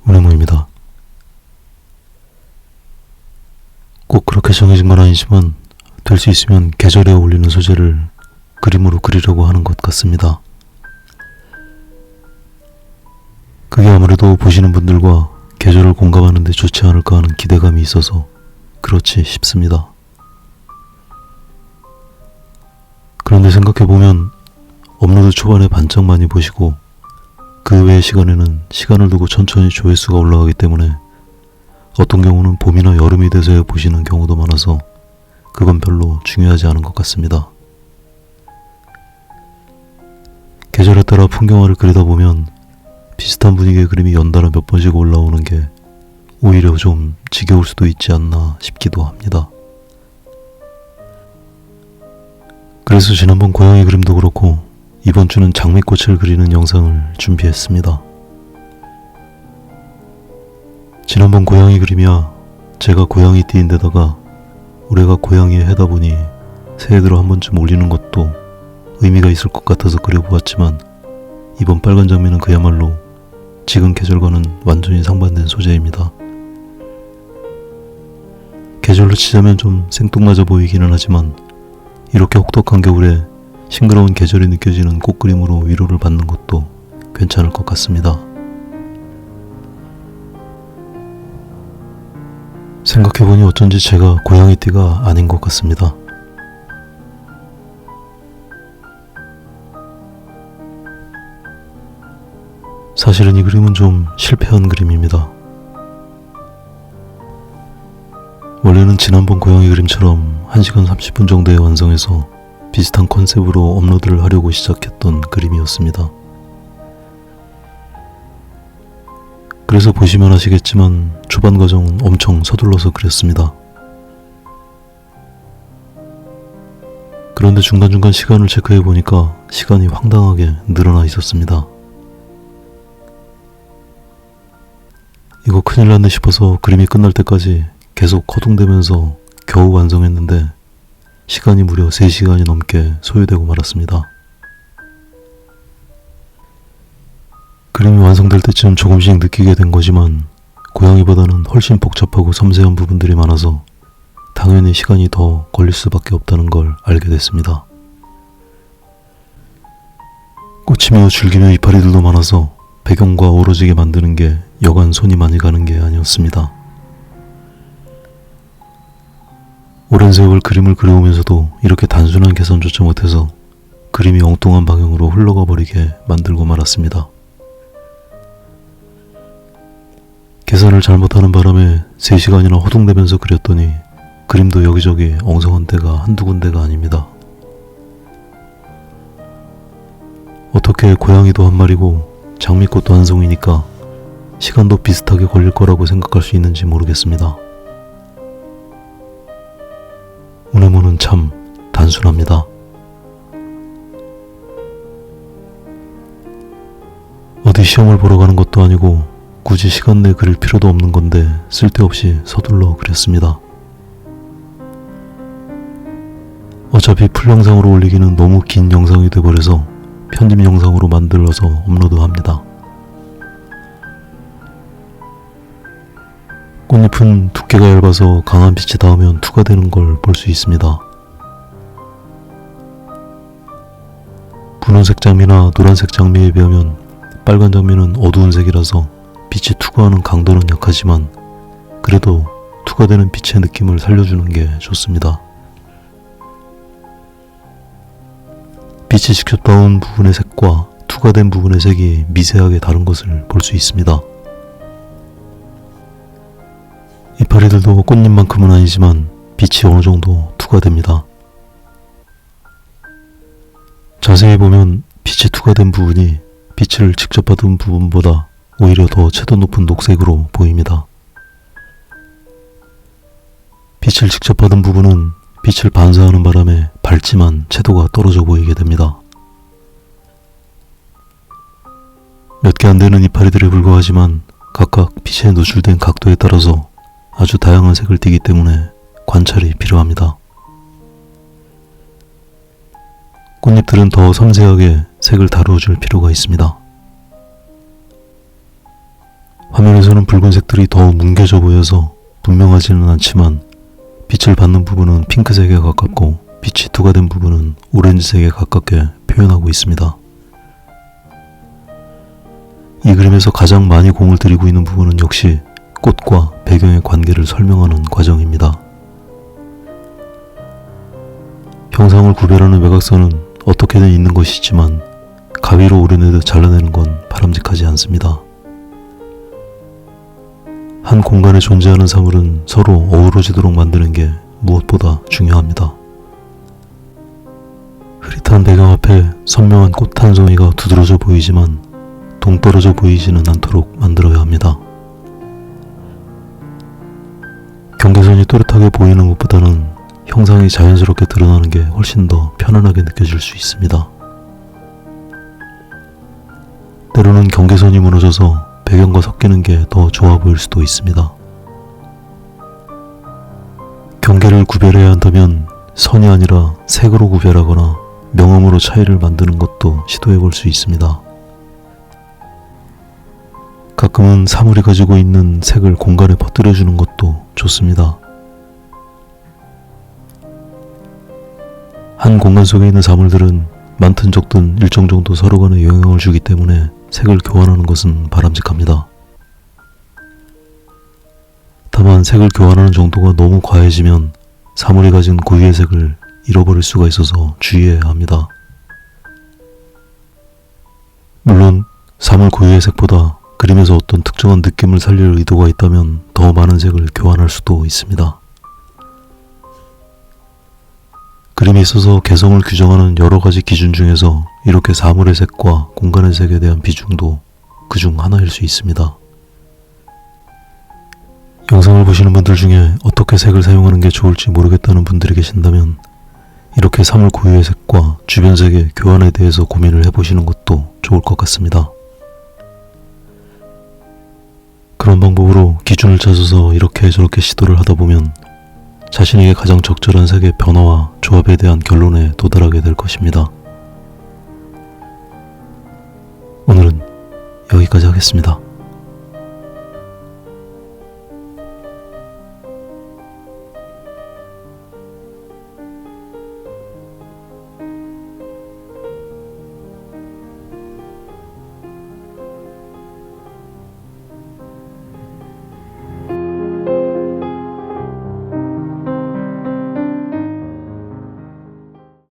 운해모입니다. 꼭 그렇게 정해진 건 아니지만 될 수 있으면 계절에 어울리는 소재를 그림으로 그리려고 하는 것 같습니다. 그게 아무래도 보시는 분들과 계절을 공감하는 데 좋지 않을까 하는 기대감이 있어서 그렇지 싶습니다. 그런데 생각해보면 업로드 초반에 반짝 많이 보시고 그 외의 시간에는 시간을 두고 천천히 조회수가 올라가기 때문에 어떤 경우는 봄이나 여름이 돼서야 보시는 경우도 많아서 그건 별로 중요하지 않은 것 같습니다. 계절에 따라 풍경화를 그리다 보면 비슷한 분위기의 그림이 연달아 몇 번씩 올라오는 게 오히려 좀 지겨울 수도 있지 않나 싶기도 합니다. 그래서 지난번 고양이 그림도 그렇고 이번 주는 장미꽃을 그리는 영상을 준비했습니다. 지난번 고양이 그림이야 제가 고양이띠인데다가 올해가 고양이의 해다 보니 새해 들어 한 번쯤 올리는 것도 의미가 있을 것 같아서 그려보았지만 이번 빨간 장미는 그야말로 지금 계절과는 완전히 상반된 소재입니다. 계절로 치자면 좀 생뚱맞아 보이기는 하지만 이렇게 혹독한 겨울에 싱그러운 계절이 느껴지는 꽃그림으로 위로를 받는 것도 괜찮을 것 같습니다. 생각해보니 어쩐지 제가 고양이띠가 아닌 것 같습니다. 사실은 이 그림은 좀 실패한 그림입니다. 원래는 지난번 고양이 그림처럼 1시간 30분 정도에 완성해서 비슷한 컨셉으로 업로드를 하려고 시작했던 그림이었습니다. 그래서 보시면 아시겠지만 초반 과정은 엄청 서둘러서 그렸습니다. 그런데 중간중간 시간을 체크해보니까 시간이 황당하게 늘어나 있었습니다. 이거 큰일 났네 싶어서 그림이 끝날 때까지 계속 허둥대면서 겨우 완성했는데 시간이 무려 3시간이 넘게 소요되고 말았습니다. 그림이 완성될 때쯤 조금씩 느끼게 된 거지만 고양이보다는 훨씬 복잡하고 섬세한 부분들이 많아서 당연히 시간이 더 걸릴 수밖에 없다는 걸 알게 됐습니다. 꽃이며 줄기며 이파리들도 많아서 배경과 어우러지게 만드는 게 여간 손이 많이 가는 게 아니었습니다. 오랜 세월 그림을 그려오면서도 이렇게 단순한 계산조차 못해서 그림이 엉뚱한 방향으로 흘러가 버리게 만들고 말았습니다. 계산을 잘못하는 바람에 3시간이나 허둥대면서 그렸더니 그림도 여기저기 엉성한 데가 한두 군데가 아닙니다. 어떻게 고양이도 한 마리고 장미꽃도 한 송이니까 시간도 비슷하게 걸릴 거라고 생각할 수 있는지 모르겠습니다. 운해모는 참 단순합니다. 어디 시험을 보러 가는 것도 아니고 굳이 시간 내 그릴 필요도 없는 건데 쓸데없이 서둘러 그렸습니다. 어차피 풀 영상으로 올리기는 너무 긴 영상이 돼버려서 편집 영상으로 만들어서 업로드합니다. 꽃잎은 두께가 얇아서 강한 빛이 닿으면 투과되는 걸 볼 수 있습니다. 분홍색 장미나 노란색 장미에 비하면 빨간 장미는 어두운 색이라서 빛이 투과하는 강도는 약하지만 그래도 투과되는 빛의 느낌을 살려주는 게 좋습니다. 빛이 직접 닿은 부분의 색과 투과된 부분의 색이 미세하게 다른 것을 볼 수 있습니다. 이파리들도 꽃잎만큼은 아니지만 빛이 어느 정도 투과됩니다. 자세히 보면 빛이 투과된 부분이 빛을 직접 받은 부분보다 오히려 더 채도 높은 녹색으로 보입니다. 빛을 직접 받은 부분은 빛을 반사하는 바람에 밝지만 채도가 떨어져 보이게 됩니다. 몇 개 안 되는 이파리들에 불과하지만 각각 빛에 노출된 각도에 따라서 아주 다양한 색을 띠기 때문에 관찰이 필요합니다. 꽃잎들은 더 섬세하게 색을 다루어줄 필요가 있습니다. 화면에서는 붉은색들이 더 뭉개져 보여서 분명하지는 않지만 빛을 받는 부분은 핑크색에 가깝고 빛이 투과된 부분은 오렌지색에 가깝게 표현하고 있습니다. 이 그림에서 가장 많이 공을 들이고 있는 부분은 역시 꽃과 배경의 관계를 설명하는 과정입니다. 형상을 구별하는 외곽선은 어떻게든 있는 것이지만 가위로 오려내듯 잘라내는 건 바람직하지 않습니다. 한 공간에 존재하는 사물은 서로 어우러지도록 만드는 게 무엇보다 중요합니다. 흐릿한 배경 앞에 선명한 꽃 한 송이가 두드러져 보이지만 동떨어져 보이지는 않도록 만들어야 합니다. 경계선이 또렷하게 보이는 것보다는 형상이 자연스럽게 드러나는 게 훨씬 더 편안하게 느껴질 수 있습니다. 때로는 경계선이 무너져서 배경과 섞이는 게 더 좋아 보일 수도 있습니다. 경계를 구별해야 한다면 선이 아니라 색으로 구별하거나 명암으로 차이를 만드는 것도 시도해 볼 수 있습니다. 가끔은 사물이 가지고 있는 색을 공간에 퍼뜨려주는 것도 좋습니다. 한 공간 속에 있는 사물들은 많든 적든 일정 정도 서로 간에 영향을 주기 때문에 색을 교환하는 것은 바람직합니다. 다만 색을 교환하는 정도가 너무 과해지면 사물이 가진 고유의 색을 잃어버릴 수가 있어서 주의해야 합니다. 물론 사물 고유의 색보다 그림에서 어떤 특정한 느낌을 살릴 의도가 있다면 더 많은 색을 교환할 수도 있습니다. 그림에 있어서 개성을 규정하는 여러 가지 기준 중에서 이렇게 사물의 색과 공간의 색에 대한 비중도 그중 하나일 수 있습니다. 영상을 보시는 분들 중에 어떻게 색을 사용하는 게 좋을지 모르겠다는 분들이 계신다면 이렇게 사물 고유의 색과 주변 색의 교환에 대해서 고민을 해보시는 것도 좋을 것 같습니다. 그런 방법으로 기준을 찾아서 이렇게 저렇게 시도를 하다 보면 자신에게 가장 적절한 색의 변화와 조합에 대한 결론에 도달하게 될 것입니다. 오늘은 여기까지 하겠습니다.